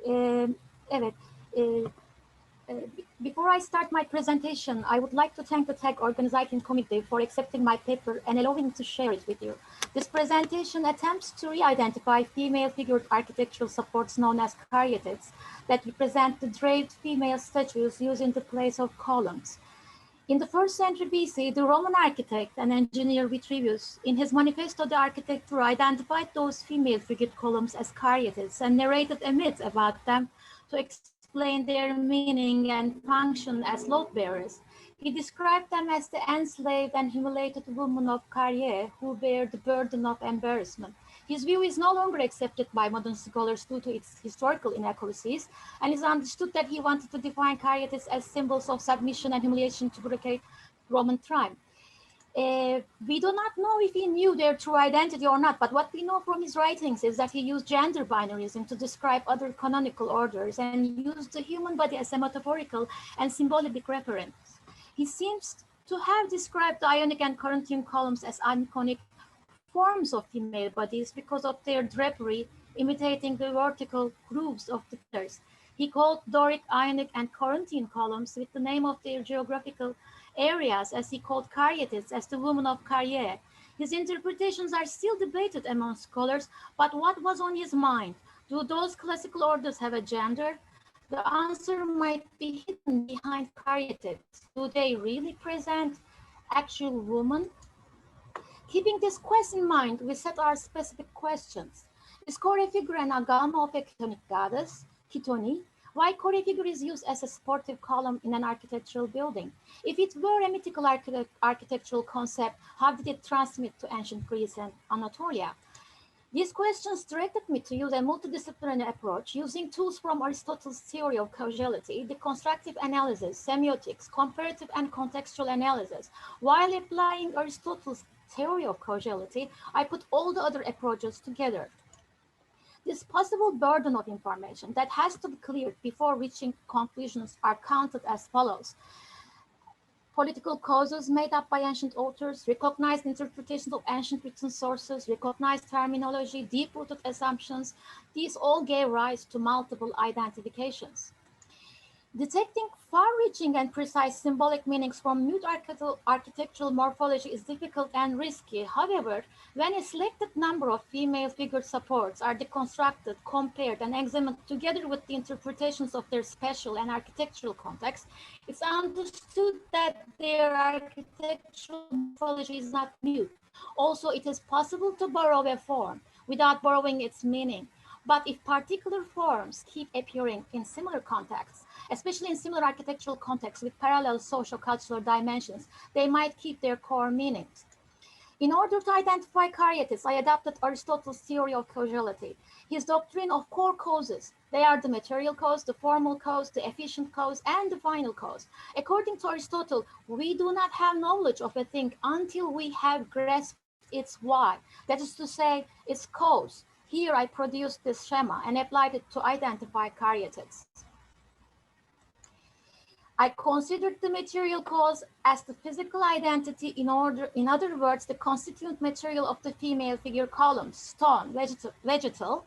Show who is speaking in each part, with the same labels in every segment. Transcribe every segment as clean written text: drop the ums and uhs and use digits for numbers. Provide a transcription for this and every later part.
Speaker 1: Evet. Before I start my presentation, I would like to thank the TEG organizing committee for accepting my paper and allowing me to share it with you. This presentation attempts to re-identify female-figured architectural supports known as caryatids that represent the draped female statues used in the place of columns. In the 1st century BC, the Roman architect and engineer Vitruvius, in his Manifesto de Architectura, identified those female-figured columns as caryatids and narrated a myth about them to explain their meaning and function as load bearers. He described them as the enslaved and humiliated women of Carrier who bear the burden of embarrassment. His view is no longer accepted by modern scholars due to its historical inaccuracies, and it's understood that he wanted to define caryatids as symbols of submission and humiliation to bureaucratic Roman triumph. We do not know if he knew their true identity or not, but what we know from his writings is that he used gender binarism to describe other canonical orders and used the human body as a metaphorical and symbolic reference. He seems to have described the Ionic and Corinthian columns as iconic forms of female bodies because of their drapery imitating the vertical grooves of the pillars. He called Doric, Ionic, and Corinthian columns with the name of their geographical areas, as he called caryatids as the women of Carrier. His interpretations are still debated among scholars, but what was on his mind? Do those classical orders have a gender? The answer might be hidden behind caryatids. Do they really present actual women? Keeping this quest in mind, we set our specific questions. Is Kore figure an agama of a chthonic goddess, khthoni? Why Kore figure is used as a supportive column in an architectural building? If it were a mythical architectural concept, how did it transmit to ancient Greece and Anatolia? These questions directed me to use a multidisciplinary approach using tools from Aristotle's theory of causality, deconstructive analysis, semiotics, comparative and contextual analysis. While applying Aristotle's theory of causality, I put all the other approaches together. This possible burden of information that has to be cleared before reaching conclusions are counted as follows. Political causes made up by ancient authors, recognized interpretations of ancient written sources, recognized terminology, deep-rooted assumptions. These all gave rise to multiple identifications. Detecting far-reaching and precise symbolic meanings from mute architectural morphology is difficult and risky. However, when a selected number of female figure supports are deconstructed, compared, and examined together with the interpretations of their spatial and architectural context, it's understood that their architectural morphology is not mute. Also, it is possible to borrow a form without borrowing its meaning. But if particular forms keep appearing in similar contexts, especially in similar architectural contexts with parallel socio-cultural dimensions, they might keep their core meanings. In order to identify caryatids, I adopted Aristotle's theory of causality, his doctrine of core causes. They are the material cause, the formal cause, the efficient cause, and the final cause. According to Aristotle, we do not have knowledge of a thing until we have grasped its why, that is to say, its cause. Here I produced this schema and applied it to identify caryatids. I considered the material cause as the physical identity in other words, the constituent material of the female figure columns, stone, vegetal,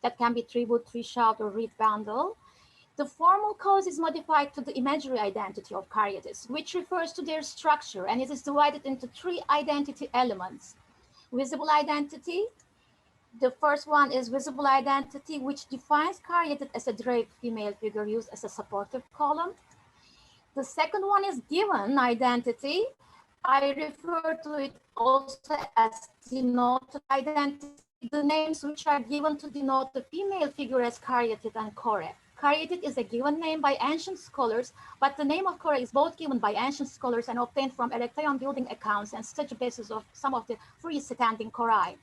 Speaker 1: that can be tree wood, tree shaft, or reed bundle. The formal cause is modified to the imagery identity of caryatids, which refers to their structure, and it is divided into 3 identity elements. Visible identity. The first one is visible identity, which defines caryatid as a draped female figure used as a supportive column. The second one is given identity. I refer to it also as denoted identity, the names which are given to denote the female figure as caryatid and kore. Caryatid is a given name by ancient scholars, but the name of kore is both given by ancient scholars and obtained from Electron building accounts and statue bases of some of the freestanding korai.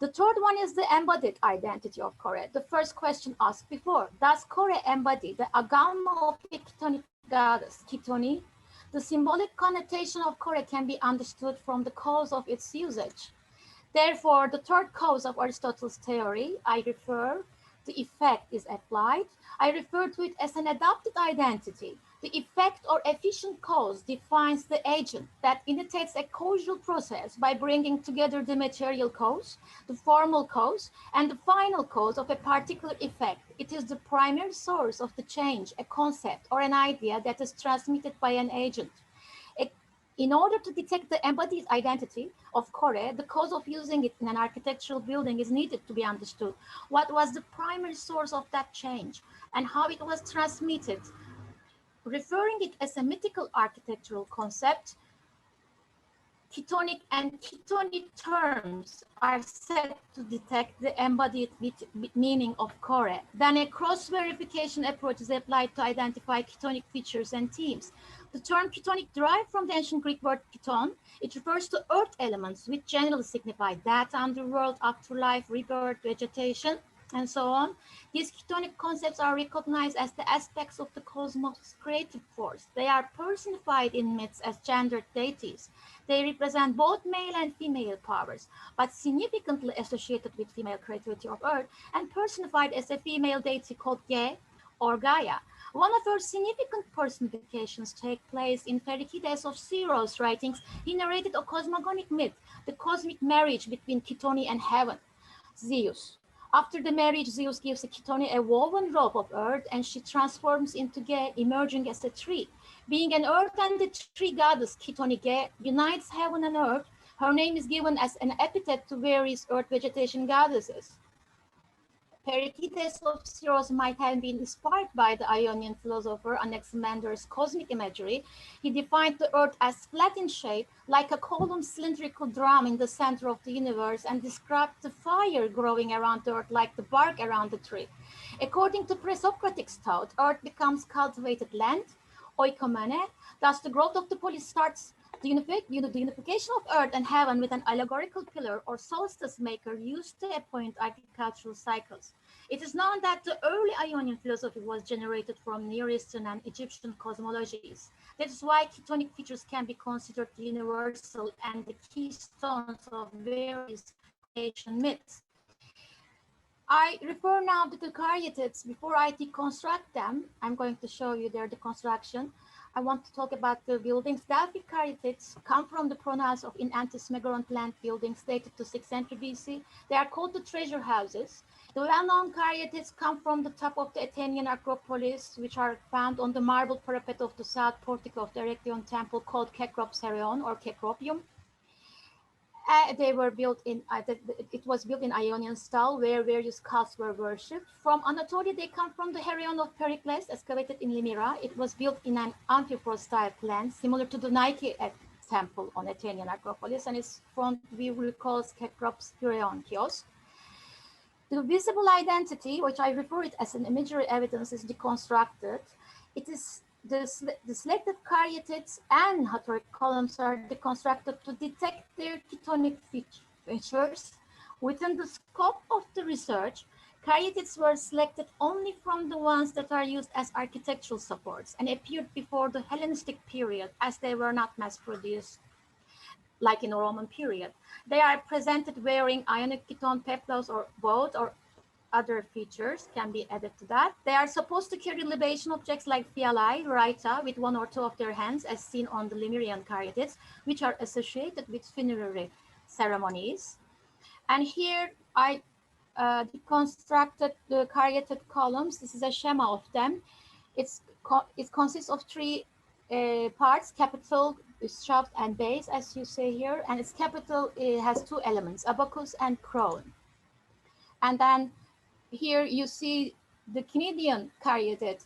Speaker 1: The third one is the embodied identity of kore. The first question asked before, does kore embody the agama of a chthonic goddess, khthoni? The symbolic connotation of kore can be understood from the cause of its usage. Therefore, the third cause of Aristotle's theory, the effect is applied. I refer to it as an adopted identity. The effect or efficient cause defines the agent that initiates a causal process by bringing together the material cause, the formal cause, and the final cause of a particular effect. It is the primary source of the change, a concept or an idea that is transmitted by an agent. In order to detect the embodied identity of core, the cause of using it in an architectural building is needed to be understood. What was the primary source of that change and how it was transmitted? Referring it as a mythical architectural concept, khthonic and chthonic terms are said to detect the embodied meaning of core. Then a cross-verification approach is applied to identify chthonic features and themes. The term chthonic derived from the ancient Greek word chthon. It refers to earth elements, which generally signify that underworld, afterlife, rebirth, vegetation, and so on. These chthonic concepts are recognized as the aspects of the cosmos' creative force. They are personified in myths as gendered deities. They represent both male and female powers, but significantly associated with female creativity of earth and personified as a female deity called Ge or Gaia. One of her significant personifications take place in Perikides of Syros writings. He narrated a cosmogonic myth, the cosmic marriage between Chthoni and heaven, Zeus. After the marriage, Zeus gives Chthoni a woven robe of earth, and she transforms into Ge, emerging as a tree. Being an earth and the tree goddess, Chthoni Ge unites heaven and earth. Her name is given as an epithet to various earth vegetation goddesses. Perikides of Syros might have been inspired by the Ionian philosopher Anaximander's cosmic imagery. He defined the earth as flat in shape, like a column cylindrical drum in the center of the universe, and described the fire growing around the earth like the bark around the tree. According to pre-Socratic thought, earth becomes cultivated land, oikomene. Thus, the growth of the polis starts. The unification of earth and heaven with an allegorical pillar or solstice maker used to appoint agricultural cycles. It is known that the early Ionian philosophy was generated from Near Eastern and Egyptian cosmologies. That is why chthonic features can be considered universal and the keystones of various creation myths. I refer now to the Caryatids. Before I deconstruct them, I'm going to show you their deconstruction. I want to talk about the buildings. Delphic Caryatids come from the pronouns of in antis megaron plant buildings dated to 6th century BC. They are called the treasure houses. The well-known Caryatids come from the top of the Athenian Acropolis, which are found on the marble parapet of the south portico of the Erechtheion temple called Kekropserion or Kekropium. They were built in, it was built in Ionian style where various cults were worshipped. From Anatolia, they come from the Heraion of Pericles, excavated in Limyra. It was built in an amphipore style plan, similar to the Nike temple on Athenian Acropolis, and its front view recalls Kekropserion kiosk. The visible identity, which I refer it as an imagery evidence, is deconstructed. It is the selected Caryatids and Hathoric columns are deconstructed to detect their chthonic features. Within the scope of the research, Caryatids were selected only from the ones that are used as architectural supports and appeared before the Hellenistic period, as they were not mass-produced like in the Roman period. They are presented wearing Ionic chthon peplos or both, or other features can be added to that. They are supposed to carry libation objects like fialai, raita, with one or two of their hands, as seen on the Lemurian Caryatids, which are associated with funerary ceremonies. And here I deconstructed the Caryatid columns. This is a schema of them. It consists of three parts: capital, shaft, and base, as you say here. And its capital has two elements, abacus and crown. And then here you see the Canadian Caryatid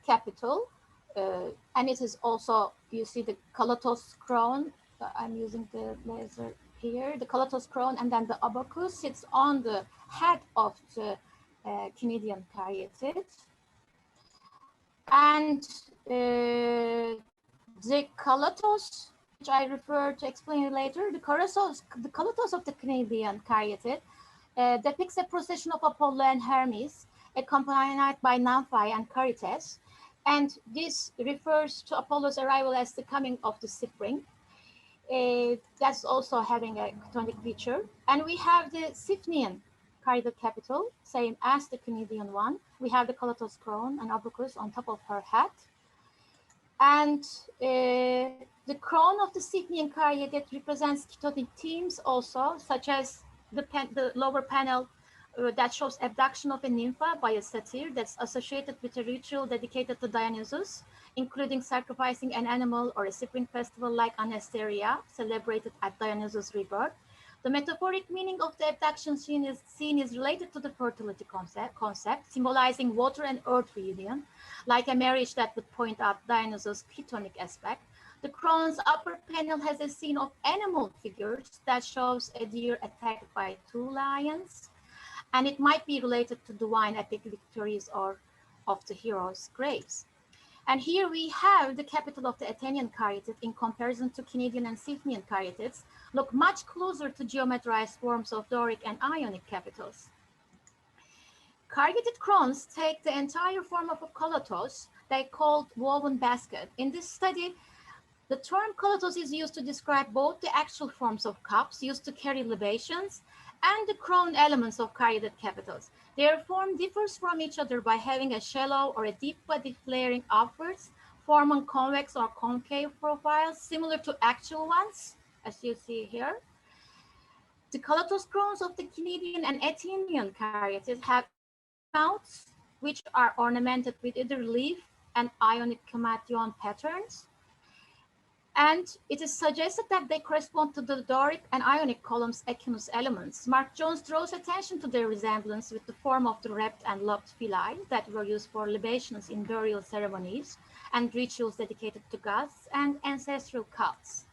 Speaker 1: capital, and it is also, you see the Kalatos crown. I'm using the laser here, the Kalatos crown, and then the abacus sits on the head of the Canadian Caryatid. And the Kalatos, which I refer to explain later, the Kalatos of the Canadian Caryatid depicts a procession of Apollo and Hermes, accompanied by Nymphae and Charites, and this refers to Apollo's arrival as the coming of the spring. That's also having a chthonic feature. And we have the Siphnian Caryatid capital, same as the Canadian one. We have the Kalatos crown and abacus on top of her hat. And the crown of the Signian caryatid represents chthonic themes also, such as the lower panel that shows abduction of a nympha by a satyr that's associated with a ritual dedicated to Dionysus, including sacrificing an animal or a spring festival like Anasteria, celebrated at Dionysus' rebirth. The metaphoric meaning of the abduction scene is related to the fertility concept, symbolizing water and earth reunion, like a marriage that would point out Dionysus' chthonic aspect. The crown's upper panel has a scene of animal figures that shows a deer attacked by two lions, and it might be related to divine epic victories or of the heroes' graves. And here we have the capital of the Athenian caryatid in comparison to Cnidian and Signian caryatids, look much closer to geometrized forms of Doric and Ionic capitals. Caryatid crowns take the entire form of a kolatos, they called woven basket. In this study, the term kolatos is used to describe both the actual forms of cups used to carry libations and the crown elements of caryatid capitals. Their form differs from each other by having a shallow or a deep body flaring upwards, forming convex or concave profiles similar to actual ones, as you see here. The kolatos crowns of the Cnidian and Athenian caryatids have mouths which are ornamented with either leaf and Ionic chameleon patterns. And it is suggested that they correspond to the Doric and Ionic columns' echinus elements. Mark Jones draws attention to their resemblance with the form of the wrapped and locked pili that were used for libations in burial ceremonies and rituals dedicated to gods and ancestral cults.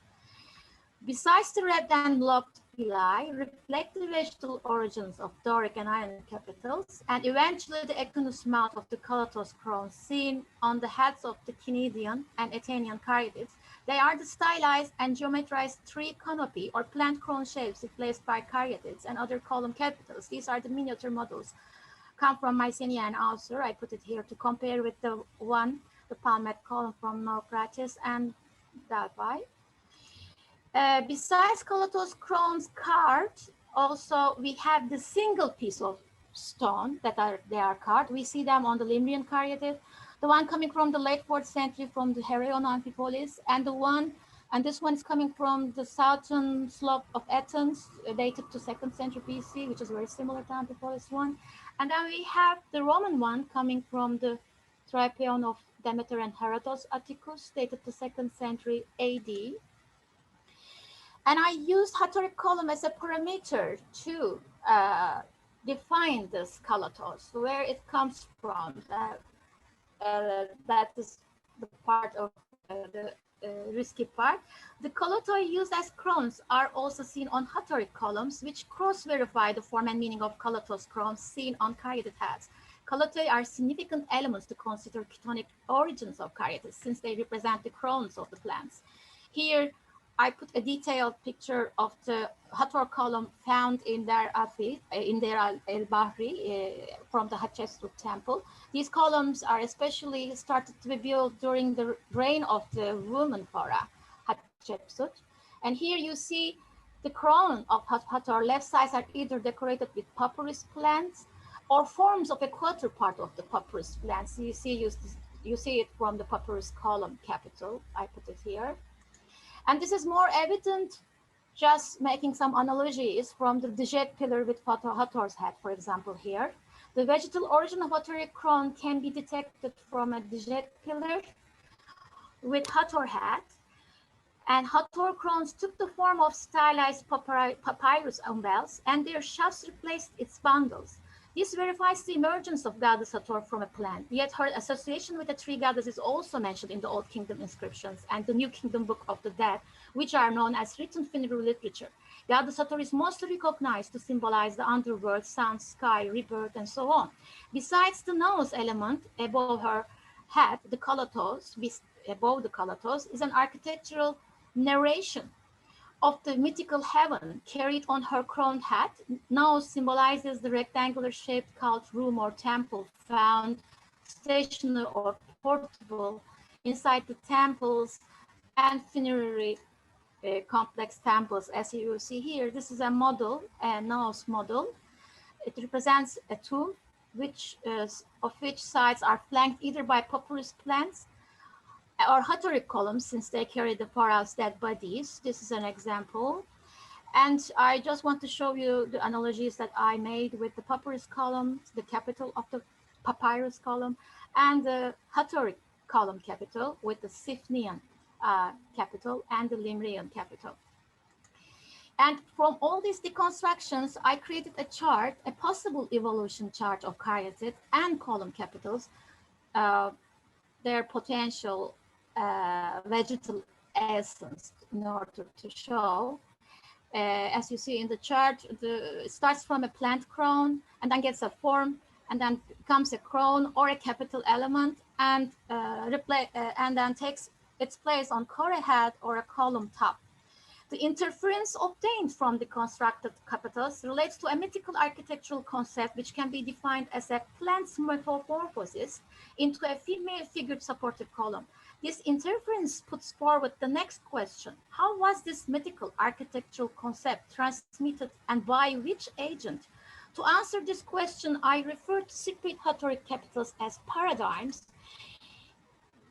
Speaker 1: Besides the wrapped and locked pili, reflect the vegetal origins of Doric and Ionic capitals, and eventually the echinus mouth of the kolatos crown seen on the heads of the Cnidian and Athenian caryatids. They are the stylized and geometrized tree canopy or plant crown shapes replaced by caryatids and other column capitals. These are the miniature models, come from Mycenae and Ausur. I put it here to compare with the palmette column from Naucratis and Delphi. Besides kolatos crowns carved, also we have the single piece of stone that they are carved. We see them on the Limrian caryatid, the one coming from the late 4th century from the Heraion Amphipolis, and this one is coming from the southern slope of Athens, dated to 2nd century BC, which is very similar to Amphipolis one. And then we have the Roman one coming from the Tripeion of Demeter and Herodos Atticus, dated to 2nd century AD. And I used Hathoric column as a parameter to define this kolatos, where it comes from. That is the part of the risky part. The kolotoi used as crowns are also seen on Hathoric columns, which cross-verify the form and meaning of kolatos crowns seen on caryatid heads. Kolotoi are significant elements to consider chthonic origins of caryatids, since they represent the crowns of the plants. Here, I put a detailed picture of the Hathor column found in their el-Bahri from the Hatshepsut temple. These columns are especially started to be built during the reign of the woman pharaoh, Hatshepsut. And here you see the crown of Hathor. Left sides are either decorated with papyrus plants or forms of a quarter part of the papyrus plants. You see it from the papyrus column capital. I put it here. And this is more evident just making some analogies from the Djed pillar with Hathor's head, for example, here. The vegetal origin of Hathoric crown can be detected from a Djed pillar with Hathor head. And Hathor crowns took the form of stylized papyrus umbels, and their shafts replaced its bundles. This verifies the emergence of goddess Hathor from a plant, yet her association with the tree goddess is also mentioned in the Old Kingdom inscriptions and the New Kingdom Book of the Dead, which are known as written funerary literature. Goddess Hathor is mostly recognized to symbolize the underworld, sun, sky, rebirth, and so on. Besides the nose element above her head, the kolatos, above the kolatos, is an architectural narration of the mythical heaven carried on her crowned head. Now symbolizes the rectangular shaped cult room or temple found stationary or portable inside the temples and funerary complex temples. As you see here, this is a model, a nose model. It represents a tomb of which sides are flanked either by papyrus plants or Hathoric columns, since they carry the pharaoh's dead bodies. This is an example. And I just want to show you the analogies that I made with the papyrus column, the capital of the papyrus column, and the Hathoric column capital with the Siphnian capital and the Limrian capital. And from all these deconstructions, I created a chart, a possible evolution chart of caryatid and column capitals, their potential vegetal essence in order to show. As you see in the chart, it starts from a plant crown and then gets a form and then becomes a crown or a capital element and then takes its place on core head or a column top. The interference obtained from the constructed capitals relates to a mythical architectural concept which can be defined as a plant's metamorphosis into a female figured supportive column. This interference puts forward the next question: how was this mythical architectural concept transmitted and by which agent? To answer this question, I refer to Cypriot Hathoric capitals as paradigms,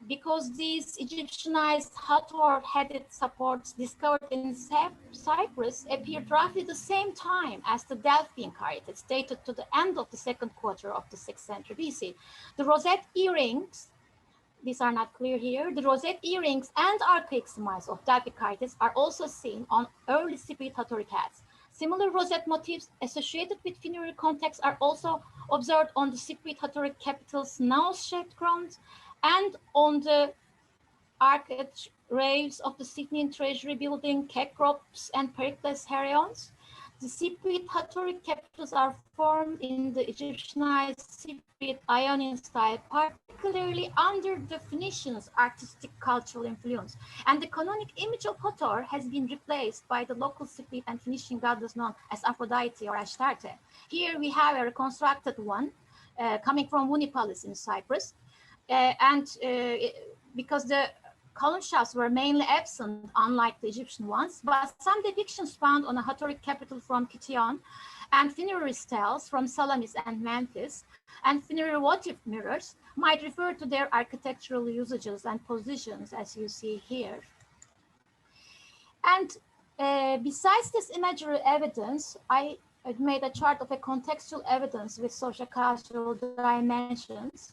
Speaker 1: because these Egyptianized Hathor-headed supports discovered in Cyprus appeared roughly the same time as the Delphian caryatids, dated to the end of the second quarter of the 6th century BC. The rosette earrings, these are not clear here, the rosette earrings and archaic smiles of Delphic caryatids are also seen on early Cypriot Hathoric hats. Similar rosette motifs associated with funerary contexts are also observed on the Cypriot Hathoric capitals' nose-shaped crowns and on the arched raves of the Siphnian treasury building, Kekrops and Pericles Herions. The Cypriot Hathoric capitals are formed in the Egyptianized Cypriot Ionian style, particularly under the Phoenicians' artistic cultural influence. And the canonic image of Hathor has been replaced by the local Cypriot and Phoenician goddess known as Aphrodite or Astarte. Here we have a reconstructed one coming from Unipalis in Cyprus. Because the column shafts were mainly absent, unlike the Egyptian ones, but some depictions found on a Hathoric capital from Kition and funerary stels from Salamis and Memphis and funerary votive mirrors might refer to their architectural usages and positions, as you see here. And besides this imagery evidence, I made a chart of a contextual evidence with socio-cultural dimensions.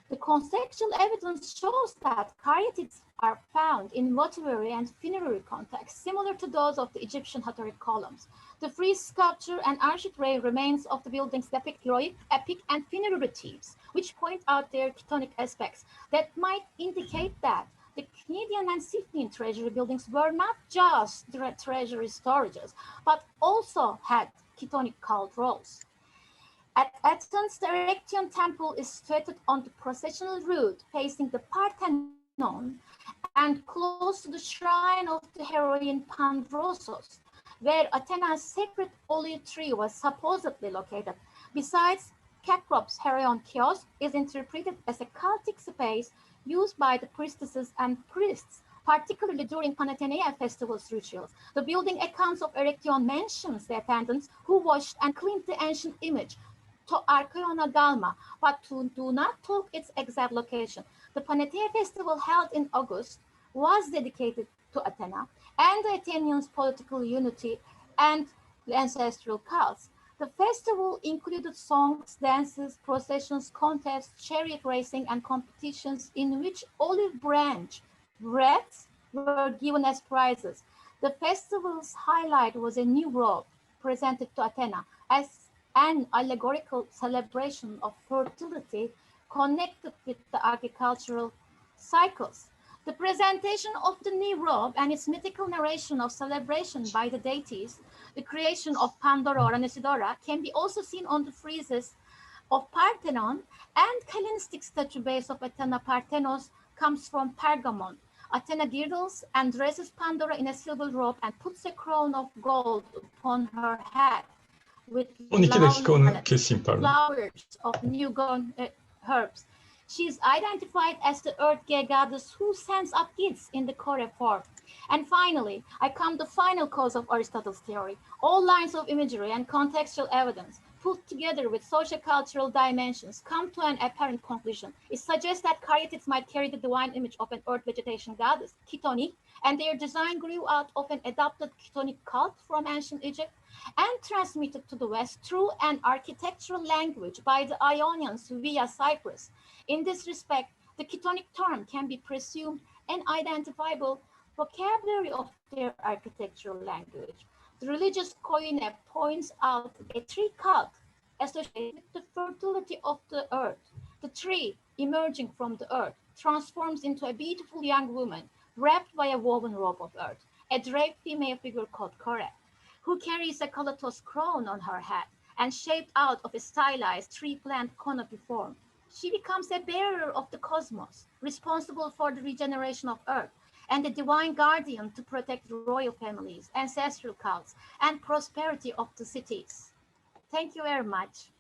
Speaker 1: The contextual evidence shows that caryatids are found in votivary and funerary contexts, similar to those of the Egyptian Hathoric columns. The frieze sculpture and architrave remains of the buildings depict heroic, epic, and funerary themes, which point out their chthonic aspects that might indicate that the Cnidian and Siphnian treasury buildings were not just treasury storages, but also had chthonic cult roles. At Athens, the Erechteon temple is situated on the processional route facing the Parthenon and close to the shrine of the heroine Pandrosos, where Athena's sacred olive tree was supposedly located. Besides, Kekrops' Herion kiosk is interpreted as a cultic space used by the priestesses and priests, particularly during Panathenaea festivals rituals. The building accounts of Erechteon mentions the attendants who washed and cleaned the ancient image to Archaeona Galma, but do not talk its exact location. The Panathenaea festival held in August was dedicated to Athena and the Athenians' political unity and ancestral cults. The festival included songs, dances, processions, contests, chariot racing, and competitions in which olive branch wreaths were given as prizes. The festival's highlight was a new robe presented to Athena as an allegorical celebration of fertility connected with the agricultural cycles. The presentation of the new robe and its mythical narration of celebration by the deities, the creation of Pandora or Anisidora, can be also seen on the friezes of Parthenon, and Hellenistic statue base of Athena Parthenos comes from Pergamon. Athena girdles and dresses Pandora in a silver robe and puts a crown of gold upon her head with
Speaker 2: 12 dakika onu keseyim, pardon.
Speaker 1: Flowers of new herbs. She is identified as the earth goddess who sends up gifts in the core form. And finally, I come to the final cause of Aristotle's theory. All lines of imagery and contextual evidence put together with social-cultural dimensions, come to an apparent conclusion. It suggests that caryatids might carry the divine image of an earth vegetation goddess, khthonic, and their design grew out of an adopted chthonic cult from ancient Egypt and transmitted to the West through an architectural language by the Ionians via Cyprus. In this respect, the chthonic term can be presumed an identifiable vocabulary of their architectural language. The religious koine points out a tree cult associated with the fertility of the earth. The tree, emerging from the earth, transforms into a beautiful young woman wrapped by a woven robe of earth, a draped female figure called Kore, who carries a calatos crown on her head and shaped out of a stylized tree plant canopy form. She becomes a bearer of the cosmos, responsible for the regeneration of earth, and a divine guardian to protect royal families, ancestral cults, and prosperity of the cities. Thank you very much.